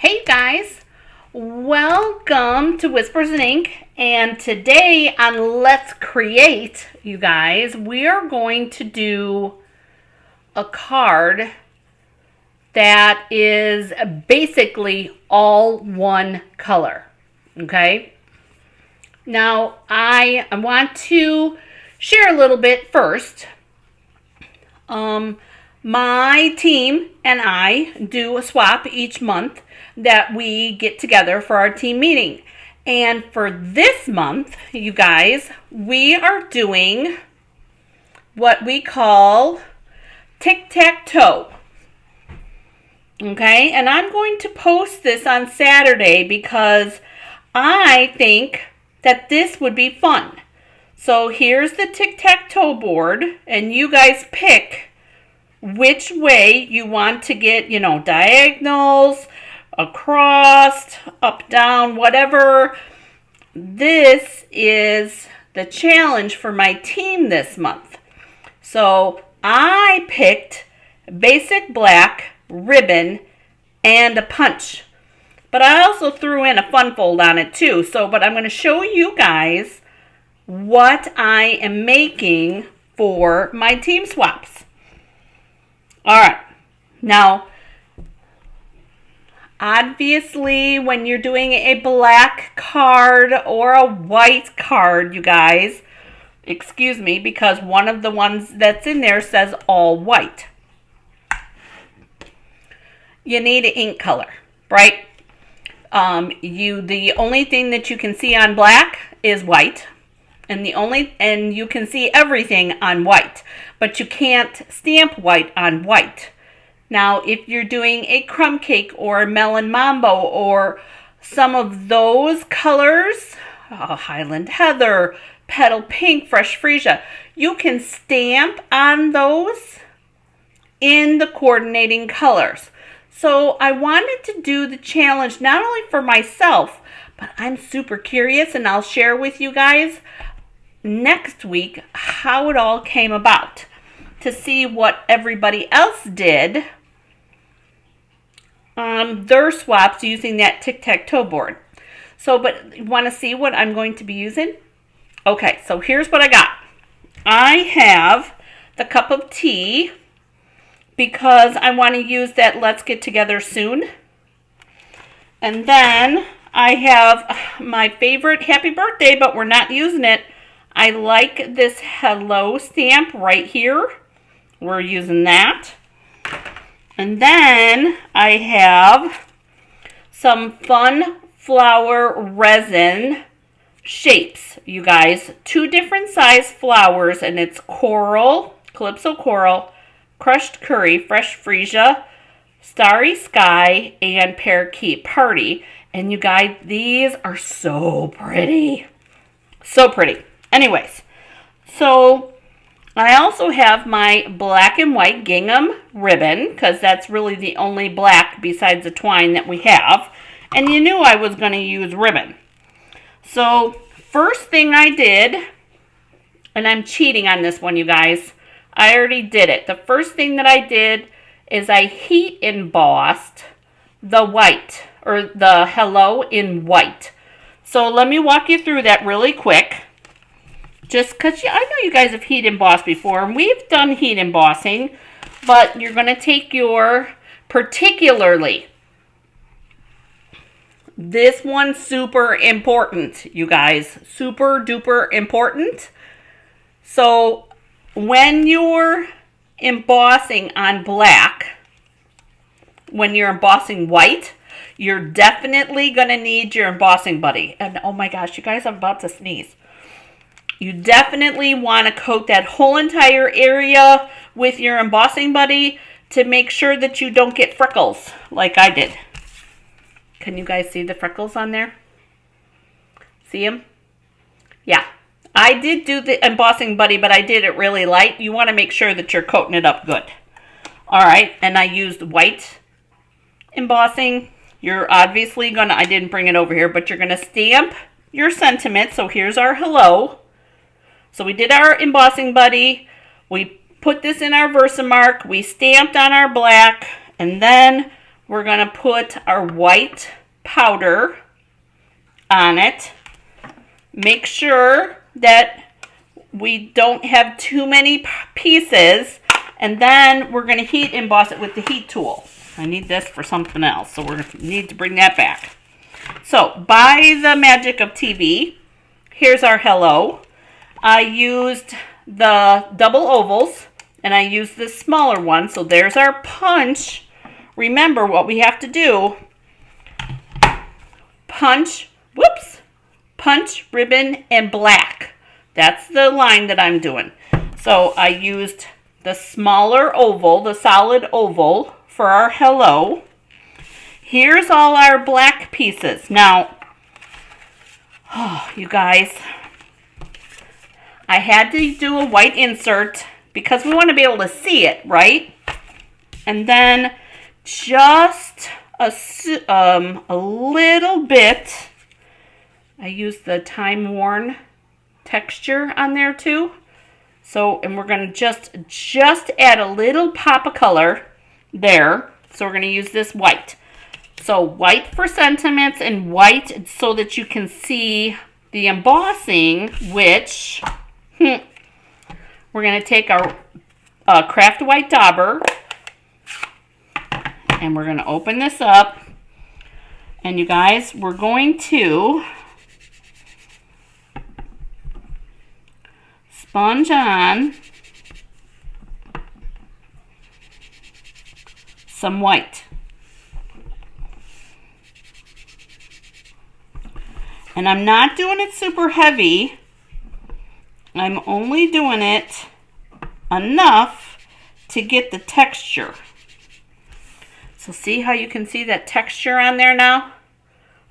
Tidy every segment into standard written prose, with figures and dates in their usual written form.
Hey guys, welcome to Whispers in Ink, and today on Let's Create, you guys, we are going to do a card that is basically all one color, okay? Now, I want to share a little bit first. My team and I do a swap each month that we get together for our team meeting. And for this month, you guys, we are doing what we call tic-tac-toe. Okay, and I'm going to post this on Saturday because I think that this would be fun. So here's the tic-tac-toe board, and you guys pick which way you want to get, diagonals, across, up, down, whatever. This is the challenge for my team this month. So I picked basic black, ribbon, and a punch. But I also threw in a fun fold on it too. But I'm going to show you guys what I am making for my team swaps. All right. Now, obviously, when you're doing a black card or a white card, you guys, excuse me, because one of the ones that's in there says all white. You need an ink color, right? The only thing that you can see on black is white, and you can see everything on white, but you can't stamp white on white. Now, if you're doing a crumb cake or a melon mambo or some of those colors, Highland Heather, Petal Pink, Fresh Freesia, you can stamp on those in the coordinating colors. So I wanted to do the challenge not only for myself, but I'm super curious, and I'll share with you guys next week how it all came about to see what everybody else did on their swaps using that tic-tac-toe board. But you want to see what I'm going to be using? Okay, so here's what I got. I have the cup of tea because I want to use that Let's Get Together Soon. And then I have my favorite happy birthday, but we're not using it. I like this hello stamp right here. We're using that. And then I have some fun flower resin shapes, you guys. 2 different size flowers, and it's coral, calypso coral, crushed curry, fresh freesia, starry sky, and parakeet party. And you guys, these are so pretty. So pretty. Anyways, so I also have my black and white gingham ribbon because that's really the only black besides the twine that we have. And you knew I was going to use ribbon. So first thing I did, and I'm cheating on this one, you guys. I already did it. The first thing that I did is I heat embossed the white, or the hello in white. So let me walk you through that really quick. Just because I know you guys have heat embossed before, and we've done heat embossing, but you're going to take your, particularly, this one's super important, you guys, super duper important. So when you're embossing on black, when you're embossing white, you're definitely going to need your embossing buddy. And oh my gosh, you guys, I'm about to sneeze. You definitely want to coat that whole entire area with your embossing buddy to make sure that you don't get freckles like I did. Can you guys see the freckles on there? See them? Yeah. I did do the embossing buddy, but I did it really light. You want to make sure that you're coating it up good. All right. And I used white embossing. You're obviously going to, I didn't bring it over here, but you're going to stamp your sentiment. So here's our hello. So we did our embossing buddy, we put this in our Versamark, we stamped on our black, and then we're going to put our white powder on it. Make sure that we don't have too many pieces, and then we're going to heat emboss it with the heat tool. I need this for something else, so we're going to need to bring that back. So, by the magic of TV, here's our hello. I used the double ovals, and I used this smaller one, so there's our punch. Remember what we have to do. Punch, ribbon, and black. That's the line that I'm doing. So I used the smaller oval, the solid oval for our hello. Here's all our black pieces. Now, you guys, I had to do a white insert because we want to be able to see it, right? And then just a little bit, I used the time-worn texture on there too. So, and we're going to just add a little pop of color there. So we're going to use this white. So white for sentiments and white so that you can see the embossing, which we're going to take our Crafty white dauber and we're going to open this up. And you guys, we're going to sponge on some white. And I'm not doing it super heavy. I'm only doing it enough to get the texture. So see how you can see that texture on there now?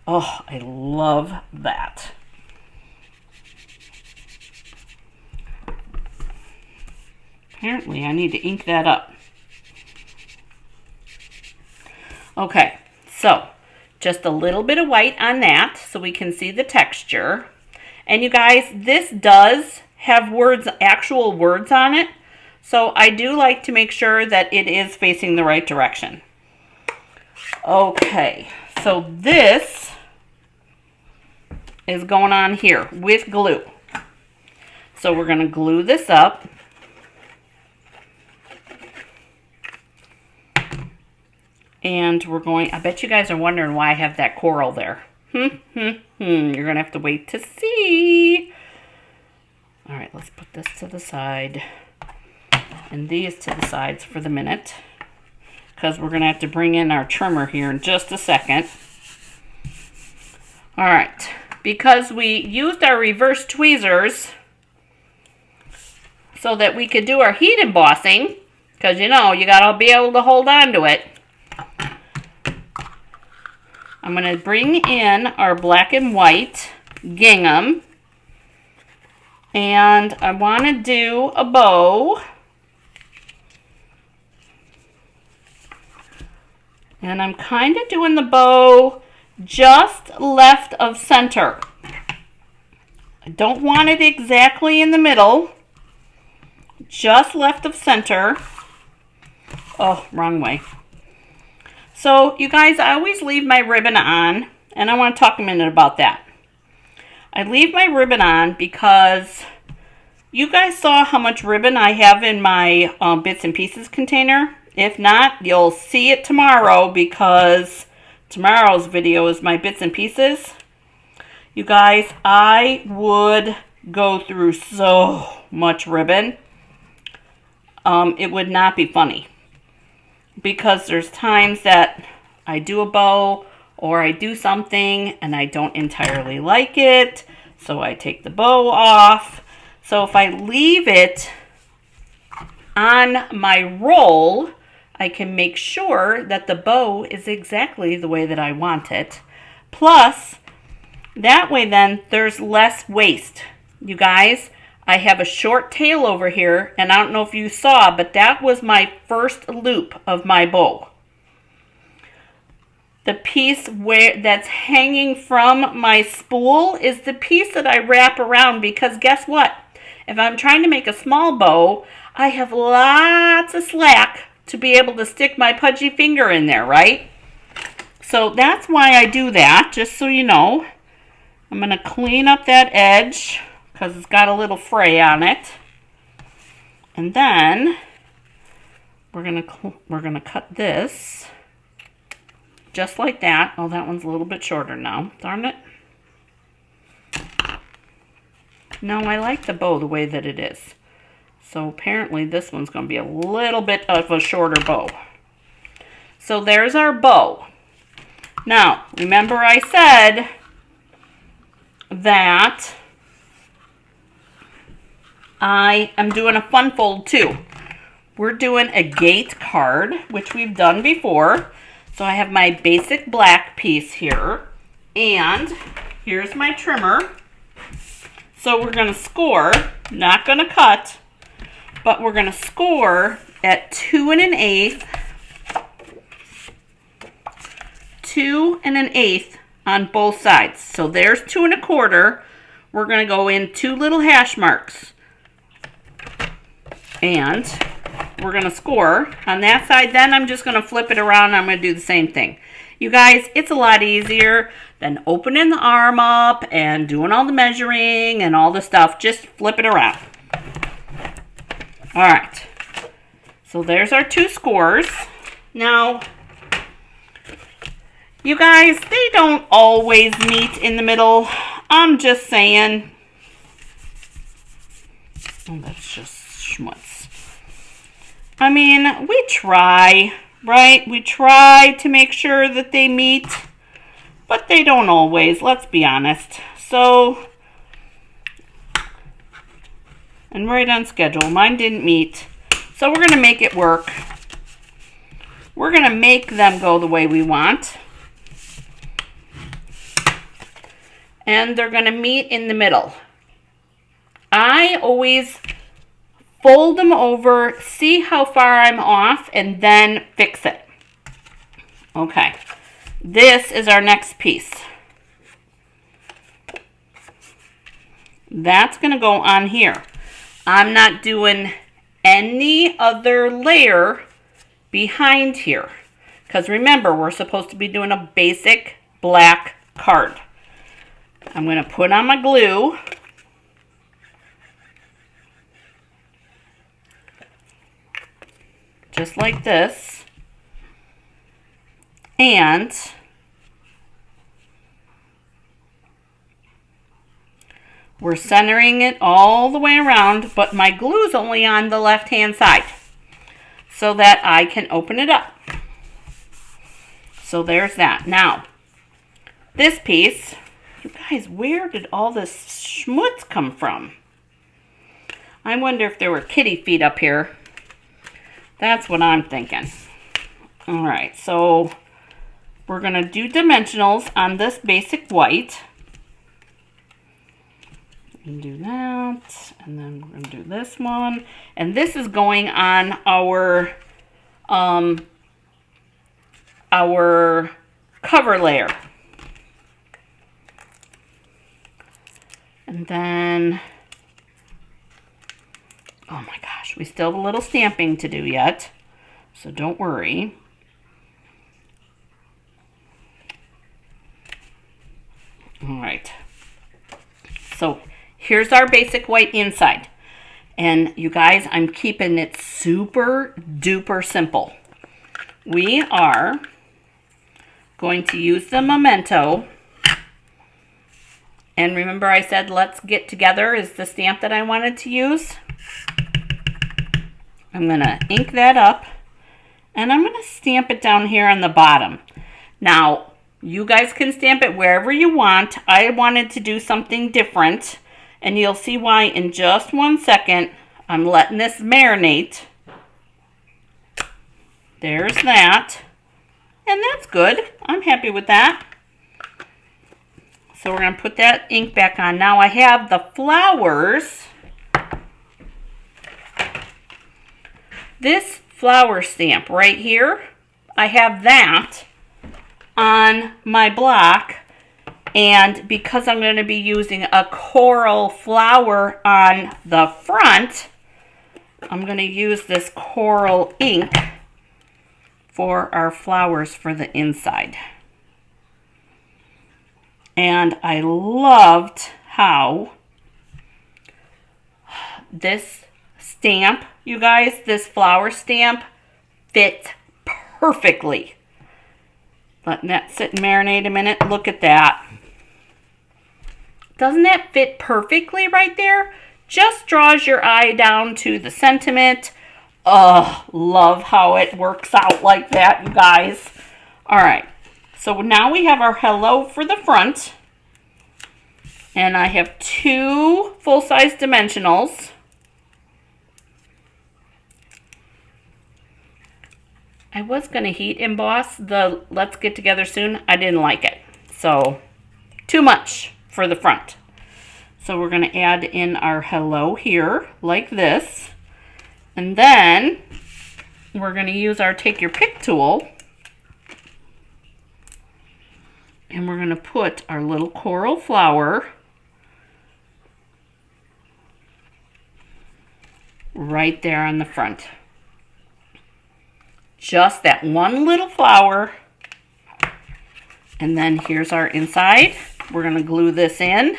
Oh, I love that. Apparently, I need to ink that up. Okay, so just a little bit of white on that so we can see the texture. And you guys, this does have words, actual words on it. So I do like to make sure that it is facing the right direction. Okay, so this is going on here with glue. So we're going to glue this up. And we're going, I bet you guys are wondering why I have that coral there. You're going to have to wait to see. All right, let's put this to the side. And these to the sides for the minute. Because we're going to have to bring in our trimmer here in just a second. All right, because we used our reverse tweezers so that we could do our heat embossing, because you know, you got to be able to hold on to it. I'm going to bring in our black and white gingham, and I want to do a bow. And I'm kind of doing the bow just left of center. I don't want it exactly in the middle. Just left of center. Oh, wrong way. So, you guys, I always leave my ribbon on, and I want to talk a minute about that. I leave my ribbon on because you guys saw how much ribbon I have in my bits and pieces container. If not, you'll see it tomorrow because tomorrow's video is my bits and pieces. You guys, I would go through so much ribbon. It would not be funny. Because there's times that I do a bow or I do something and I don't entirely like it. So I take the bow off. So if I leave it on my roll, I can make sure that the bow is exactly the way that I want it. Plus, that way then there's less waste. You guys, I have a short tail over here, and I don't know if you saw, but that was my first loop of my bow. The piece that's hanging from my spool is the piece that I wrap around because guess what? If I'm trying to make a small bow, I have lots of slack to be able to stick my pudgy finger in there, right? So that's why I do that, just so you know. I'm going to clean up that edge because it's got a little fray on it. And then we're going to cut this just like that. Oh, that one's a little bit shorter now. Darn it. No, I like the bow the way that it is. So apparently this one's going to be a little bit of a shorter bow. So there's our bow. Now, remember I said that I am doing a fun fold too. We're doing a gate card, which we've done before. So I have my basic black piece here, and here's my trimmer. So we're going to score, not going to cut, but we're going to score at 2 1/8, 2 1/8 on both sides. So there's 2 1/4. We're going to go in 2 little hash marks. And we're going to score on that side. Then I'm just going to flip it around. I'm going to do the same thing. You guys, it's a lot easier than opening the arm up and doing all the measuring and all the stuff. Just flip it around. All right. So there's our 2 scores. Now, you guys, they don't always meet in the middle. I'm just saying. Oh, that's just schmutz. I mean, we try, right? We try to make sure that they meet, but they don't always, let's be honest. So, and right on schedule. Mine didn't meet. So we're going to make it work. We're going to make them go the way we want. And they're going to meet in the middle. I always fold them over, see how far I'm off, and then fix it. Okay, this is our next piece. That's going to go on here. I'm not doing any other layer behind here. Because remember, we're supposed to be doing a basic black card. I'm going to put on my glue. Just like this. And we're centering it all the way around, but my glue is only on the left-hand side so that I can open it up. So there's that. Now, this piece, you guys, where did all this schmutz come from? I wonder if there were kitty feet up here. That's what I'm thinking. All right, so we're going to do dimensionals on this basic white. And do that, and then we're going to do this one. And this is going on our cover layer. And then, oh my gosh, we still have a little stamping to do yet, so don't worry. All right, so here's our basic white inside. And you guys, I'm keeping it super duper simple. We are going to use the Memento. And remember I said Let's Get Together is the stamp that I wanted to use. I'm going to ink that up. And I'm going to stamp it down here on the bottom. Now, you guys can stamp it wherever you want. I wanted to do something different. And you'll see why in just 1 second. I'm letting this marinate. There's that. And that's good. I'm happy with that. So we're going to put that ink back on. Now I have the flowers. This flower stamp right here, I have that on my block. And because I'm going to be using a coral flower on the front, I'm going to use this coral ink for our flowers for the inside. And I loved how this stamp, you guys, this flower stamp fits perfectly. Letting that sit and marinate a minute. Look at that. Doesn't that fit perfectly right there? Just draws your eye down to the sentiment. Oh, love how it works out like that, you guys. All right. So now we have our hello for the front. And I have 2 full-size dimensionals. I was going to heat emboss the Let's Get Together Soon. I didn't like it. So, too much for the front. So we're going to add in our hello here, like this. And then we're going to use our Take Your Pick tool. And we're going to put our little coral flower right there on the front. Just that one little flower. And then here's our inside. We're going to glue this in.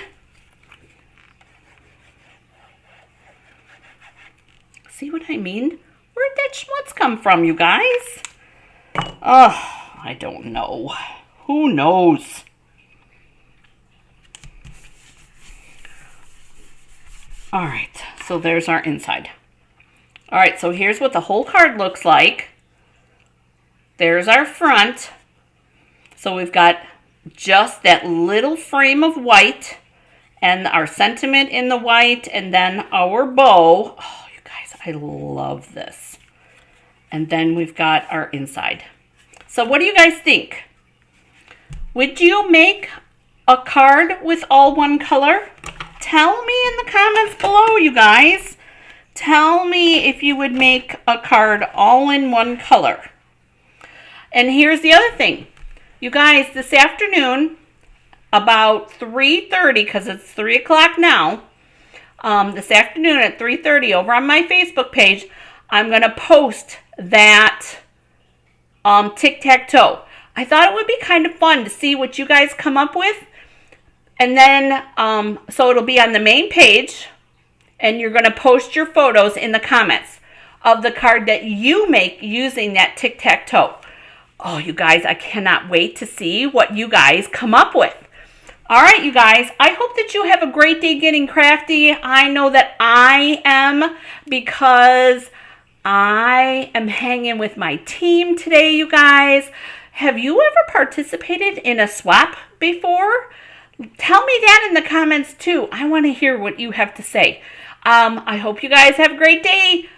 See what I mean? Where'd that schmutz come from, you guys? Oh, I don't know. Who knows? All right, so there's our inside. All right, so here's what the whole card looks like. There's our front. So we've got just that little frame of white and our sentiment in the white and then our bow. Oh, you guys, I love this. And then we've got our inside. So what do you guys think? Would you make a card with all one color? Tell me in the comments below, you guys. Tell me if you would make a card all in one color. And here's the other thing. You guys, this afternoon, about 3:30, because it's 3 o'clock now, this afternoon at 3:30 over on my Facebook page, I'm going to post that tic-tac-toe. I thought it would be kind of fun to see what you guys come up with. And then, so it'll be on the main page, and you're going to post your photos in the comments of the card that you make using that tic-tac-toe. Oh, you guys, I cannot wait to see what you guys come up with. All right, you guys, I hope that you have a great day getting crafty. I know that I am, because I am hanging with my team today, you guys. Have you ever participated in a swap before? Tell me that in the comments too. I want to hear what you have to say. I hope you guys have a great day.